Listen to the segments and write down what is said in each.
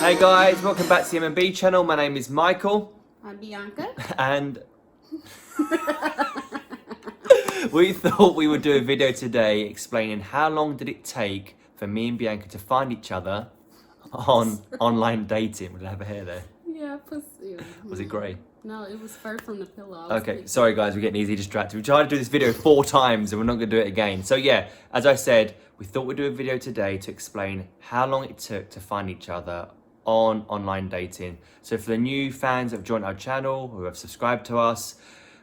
Hey guys, welcome back to the M&B channel. My name is Michael. I'm Biancas. And we thought we would do a video today explaining how long did it take for me and Bianca to find each other on online dating. Did I have a hair there? Yeah, pussy. Was it grey? No, it was fur from the pillow. Okay, sorry guys, we're getting easily distracted. We tried to do this video 4 times and we're not going to do it again. So yeah, as I said, we thought we'd do a video today to explain how long it took to find each other on online dating. So for the new fans that have joined our channel, who have subscribed to us,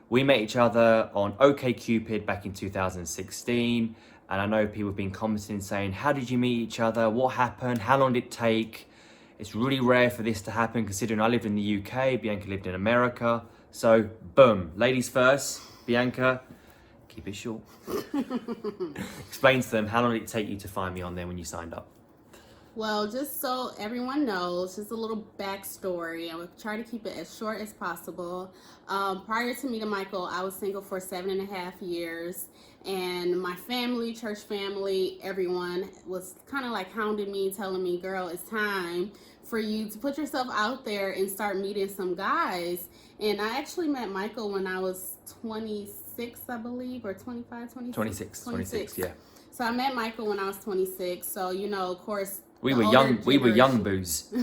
we met each other on OkCupid back in 2016. And I know people have been commenting saying, how did you meet each other? What happened? How long did it take? It's really rare for this to happen considering I lived in the UK, Bianca lived in America. So boom, ladies first, Bianca, keep it short. Explain to them, how long did it take you to find me on there when you signed up? Well, just so everyone knows, just a little backstory. I will try to keep it as short as possible. Prior to meeting Michael, I was single for 7.5 years. And my family, church family, everyone was kind of like hounding me, telling me, girl, it's time for you to put yourself out there and start meeting some guys. And I actually met Michael when I was 26, I believe, or 25, 26? 26, yeah. So I met Michael when I was 26. So, you know, of course, we were young boos.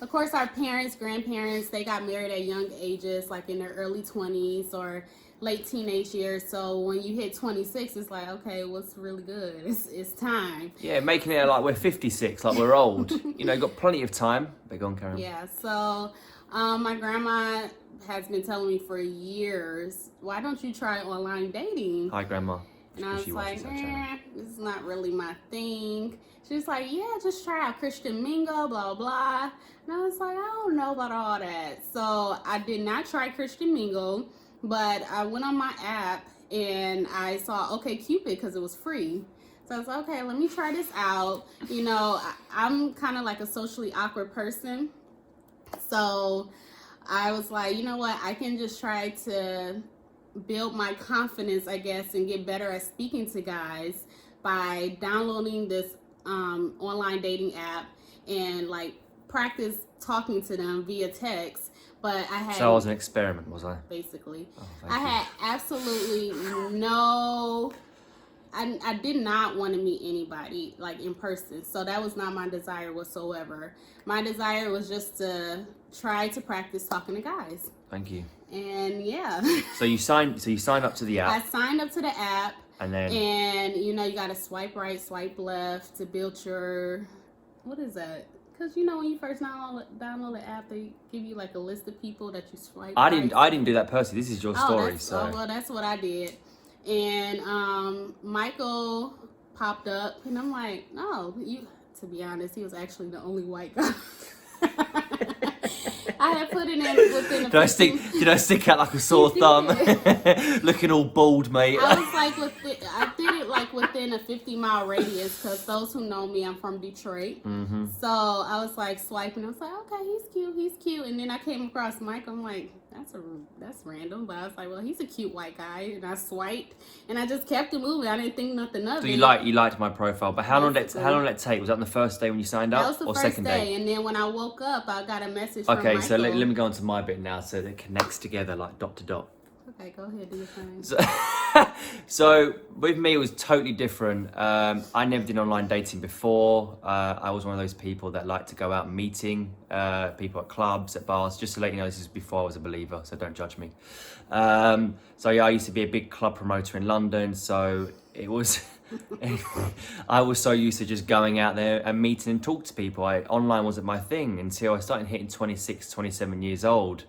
Of course, our parents, grandparents, they got married at young ages, like in their early 20s or late teenage years. So when you hit 26, it's like, okay, what's really good? It's time. Yeah, making it like we're 56, like we're old. You know, got plenty of time. But go on, Karen. Yeah, so my grandma has been telling me for years, why don't you try online dating? Hi, Grandma. And I was like, this is not really my thing. She was like, yeah, just try out Christian Mingle, blah, blah. And I was like, I don't know about all that. So I did not try Christian Mingle, but I went on my app and I saw OkCupid because it was free. So I was like, okay, let me try this out. You know, I'm kind of like a socially awkward person. So I was like, you know what, I can just try to build my confidence, I guess, and get better at speaking to guys by downloading this online dating app and like practice talking to them via text. But I had, so I was an experiment, was I? Basically. Oh, I had absolutely no, I did not want to meet anybody like in person. So that was not my desire whatsoever. My desire was just to try to practice talking to guys. Thank you. And yeah. So you signed up to the app. I signed up to the app. And you know, you got to swipe right, swipe left to build your, what is that? Because you know, when you first download the app, they give you like a list of people that you swipe. I didn't do that personally. This is your story. Oh, well, that's what I did. And Michael popped up, and I'm like, no, you. To be honest, he was actually the only white guy. I had put it in within. Did I stick out like a sore thumb? Looking all bald, mate. I was like, I did it like within a 50-mile radius because those who know me, I'm from Detroit. Mm-hmm. So I was like swiping. I was like, okay, he's cute. And then I came across Mike. I'm like, that's random. But I was like, well, he's a cute white guy. And I swiped, and I just kept it moving. I didn't think nothing of it. So you liked my profile, but how long did it take? Was that on the first day when you signed up, that was the or first second day? And then when I woke up, I got a message from Okay, Michael. so let me go on to my bit now, so that it connects together like dot to dot. Okay, go ahead, do your thing. So with me, it was totally different. I never did online dating before. I was one of those people that like to go out meeting people at clubs, at bars. Just to let you know, this is before I was a believer, so don't judge me. So yeah, I used to be a big club promoter in London, so it was... I was so used to just going out there and meeting and talk to people. Online wasn't my thing until I started hitting 26, 27 years old,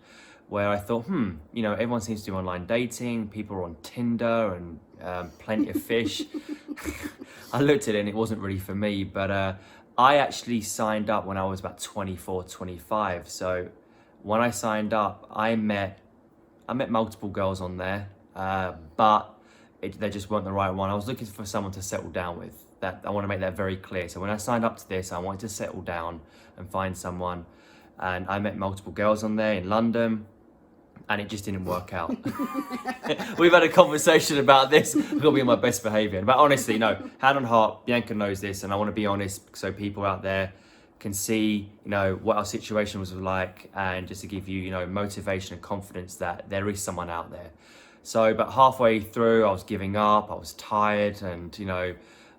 where I thought, you know, everyone seems to do online dating. People are on Tinder and plenty of fish. I looked at it and it wasn't really for me, but I actually signed up when I was about 24, 25. So when I signed up, I met multiple girls on there, but they just weren't the right one. I was looking for someone to settle down with. That I want to make that very clear. So when I signed up to this, I wanted to settle down and find someone. And I met multiple girls on there in London, and it just didn't work out. We've had a conversation about this. I've got to be on my best behaviour. But honestly, no, hand on heart, Bianca knows this, and I want to be honest so people out there can see, you know, what our situation was like, and just to give you, you know, motivation and confidence that there is someone out there. So, but halfway through, I was giving up, I was tired, and, you know,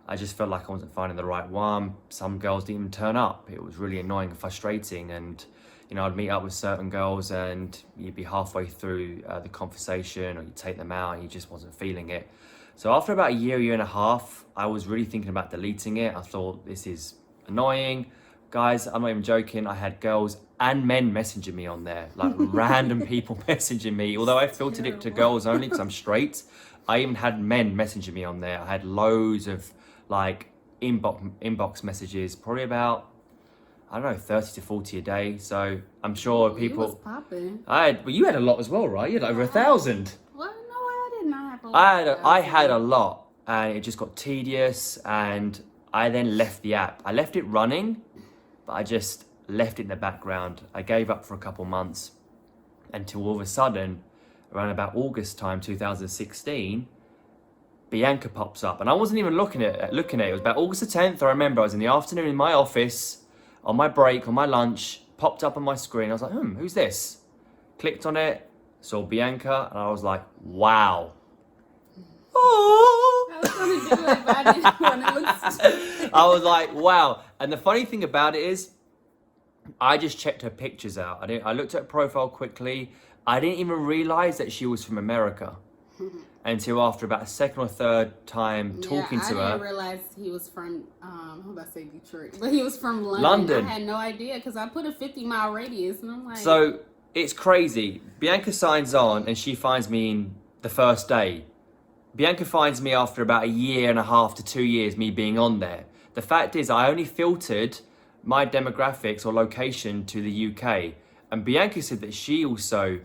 I just felt like I wasn't finding the right one. Some girls didn't even turn up. It was really annoying and frustrating. And, you know, I'd meet up with certain girls and you'd be halfway through the conversation, or you take them out and you just wasn't feeling it. So after about a year and a half, I was really thinking about deleting it. I thought, this is annoying. Guys, I'm not even joking. I had girls and men messaging me on there, like random people messaging me. Although I filtered it to girls only because I'm straight, I even had men messaging me on there. I had loads of like inbox messages, probably about, I don't know, 30 to 40 a day. So I'm sure people. You was popping. Well, you had a lot as well, right? You had over 1,000. Well, no, I did not have a lot. I had a lot, and it just got tedious, and I then left the app. I left it running, but I just left it in the background. I gave up for a couple months until all of a sudden, around about August time, 2016, Bianca pops up, and I wasn't even looking at it. It was about August the 10th. I remember I was in the afternoon in my office, on my break, on my lunch, popped up on my screen. I was like, who's this? Clicked on it, saw Bianca, and I was like, wow. Oh. I was going to do it, but I didn't want to look stupid. I was like, wow. And the funny thing about it is, I just checked her pictures out. I looked at her profile quickly. I didn't even realize that she was from America until after about a second or third time talking to her. I didn't realize he was from, I'm about to say Detroit, but he was from London. London. I had no idea because I put a 50-mile radius, and I'm like. So it's crazy. Bianca signs on and she finds me in the first day. Bianca finds me after about a year and a half to 2 years, me being on there. The fact is, I only filtered my demographics or location to the UK. And Bianca said that she also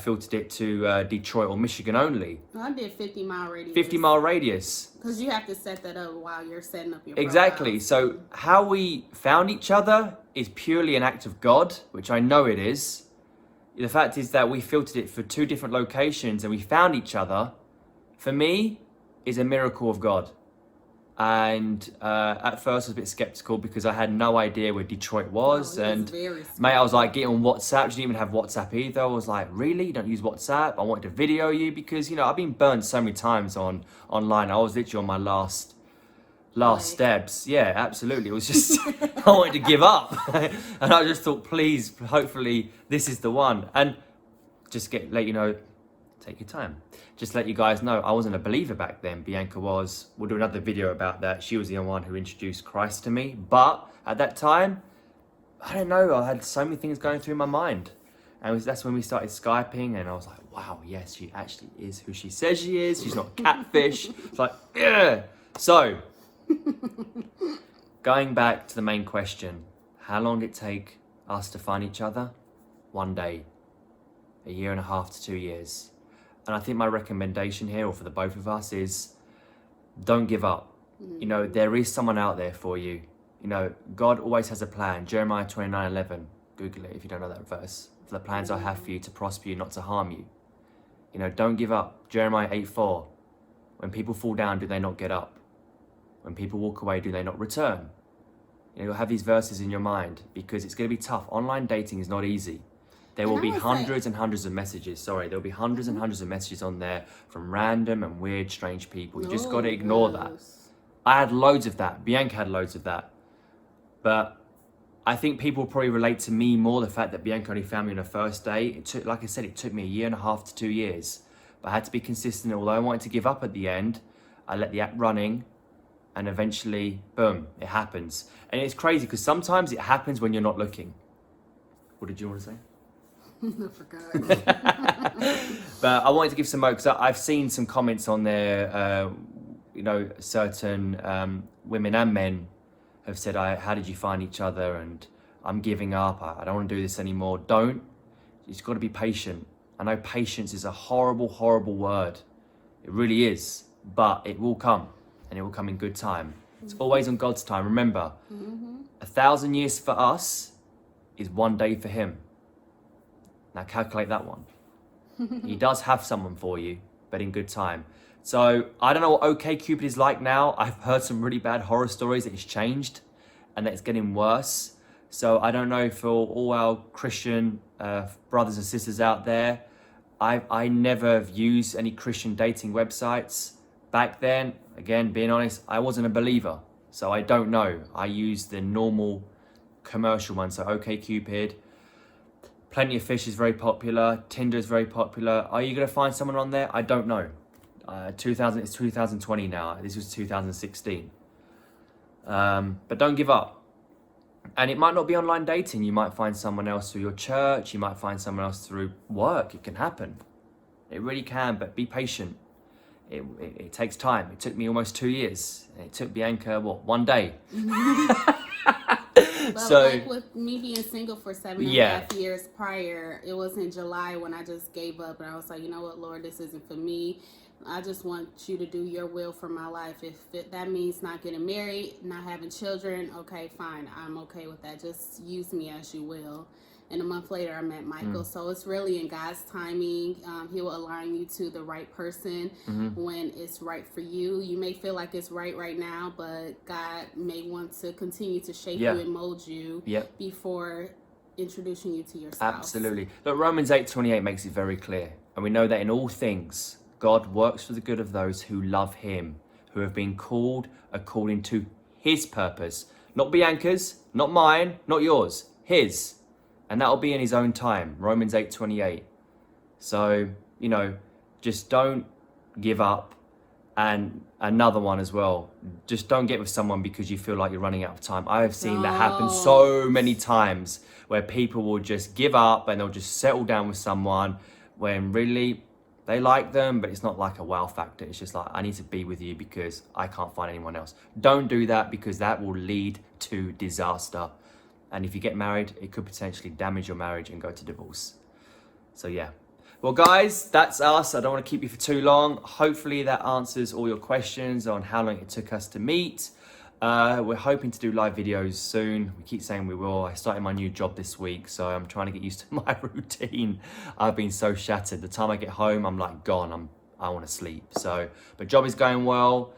filtered it to Detroit or Michigan only. I did 50-mile radius. 50-mile radius. Because you have to set that up while you're setting up your Exactly. profile. So how we found each other is purely an act of God, which I know it is. The fact is that we filtered it for 2 different locations and we found each other, for me, is a miracle of God. And at first I was a bit skeptical because I had no idea where Detroit was. And mate, I was like, get on WhatsApp. She didn't even have WhatsApp either. I was like, really? You don't use WhatsApp? I wanted to video you because, you know, I've been burned so many times online. I was literally on my last steps. Yeah, absolutely. It was just, I wanted to give up. And I just thought, please, hopefully this is the one. And just let you know, take your time. Just let you guys know, I wasn't a believer back then. Bianca was. We'll do another video about that. She was the one who introduced Christ to me. But at that time, I don't know, I had so many things going through my mind. And that's when we started Skyping, and I was like, wow, yes, she actually is who she says she is. She's not catfish. It's like, yeah. So, going back to the main question, how long did it take us to find each other? 1 day. 1.5 years to 2 years. And I think my recommendation here, or for the both of us, is don't give up. You know, there is someone out there for you. You know, God always has a plan. Jeremiah 29:11. Google it if you don't know that verse. For the plans I have for you to prosper you, not to harm you. You know, don't give up. Jeremiah 8:4. When people fall down, do they not get up? When people walk away, do they not return? You know, you'll have these verses in your mind because it's going to be tough. Online dating is not easy. There will be hundreds and hundreds of messages. There'll be hundreds and hundreds of messages on there from random and weird, strange people. You just got to ignore that. I had loads of that. Bianca had loads of that. But I think people probably relate to me more the fact that Bianca only found me on her first day. It took, like I said, it took me 1.5 to 2 years. But I had to be consistent. Although I wanted to give up at the end, I let the app running, and eventually, boom, it happens. And it's crazy because sometimes it happens when you're not looking. What did you want to say? I forgot. But I wanted to give some more because I've seen some comments on there. You know, certain women and men have said, "How did you find each other?" And I'm giving up. I don't want to do this anymore. Don't. You've got to be patient. I know patience is a horrible, horrible word. It really is. But it will come, and it will come in good time. It's always on God's time. Remember, 1,000 years for us is 1 day for Him. Now calculate that one. He does have someone for you, but in good time. So I don't know what OkCupid is like now. I've heard some really bad horror stories that it's changed. and that it's getting worse. So I don't know, for all our Christian brothers and sisters out there, I never have used any Christian dating websites. Back then, again, being honest, I wasn't a believer. So I don't know. I used the normal commercial ones. So OkCupid, Plenty of Fish is very popular. Tinder is very popular. Are you going to find someone on there? I don't know. It's 2020 now. This was 2016. But don't give up. And it might not be online dating. You might find someone else through your church. You might find someone else through work. It can happen. It really can, but be patient. It takes time. It took me almost 2 years. It took Bianca, what, 1 day? But So, like with me being single for 7.5 years prior, it was in July when I just gave up and I was like, you know what, Lord, this isn't for me. I just want you to do your will for my life. If that means not getting married, not having children, okay, fine. I'm okay with that. Just use me as you will. And a month later, I met Michael. So it's really in God's timing. He will align you to the right person when it's right for you. You may feel like it's right now, but God may want to continue to shape you and mold you before introducing you to your spouse. Absolutely. Look, Romans 8:28 makes it very clear. And we know that in all things, God works for the good of those who love him, who have been called according to his purpose. Not Bianca's, not mine, not yours, his. And that'll be in his own time. Romans 8:28. So, you know, just don't give up. And another one as well. Just don't get with someone because you feel like you're running out of time. I have seen that happen so many times where people will just give up and they'll just settle down with someone when really they like them, but it's not like a wow factor. It's just like, I need to be with you because I can't find anyone else. Don't do that, because that will lead to disaster. And if you get married, it could potentially damage your marriage and go to divorce. So yeah. Well, guys, that's us. I don't want to keep you for too long. Hopefully that answers all your questions on how long it took us to meet. We're hoping to do live videos soon. We keep saying we will. I started my new job this week, so I'm trying to get used to my routine. I've been so shattered. The time I get home, I'm like gone. I want to sleep. So, but job is going well.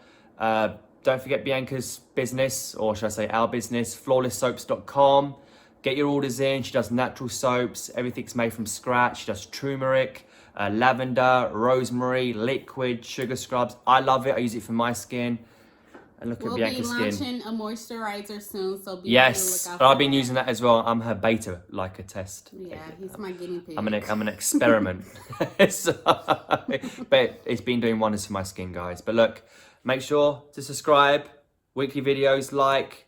Don't forget Bianca's business, or should I say our business, flawlesssoaps.com. Get your orders in. She does natural soaps. Everything's made from scratch. She does turmeric, lavender, rosemary, liquid, sugar scrubs. I love it. I use it for my skin. And look at Bianca's skin. We'll be launching a moisturizer soon, so be yes, on the lookout for I've been using that as well. I'm her beta, like a test. Yeah, he's my guinea pig. I'm an experiment. So, but it's been doing wonders for my skin, guys. But look, make sure to subscribe, weekly videos, like,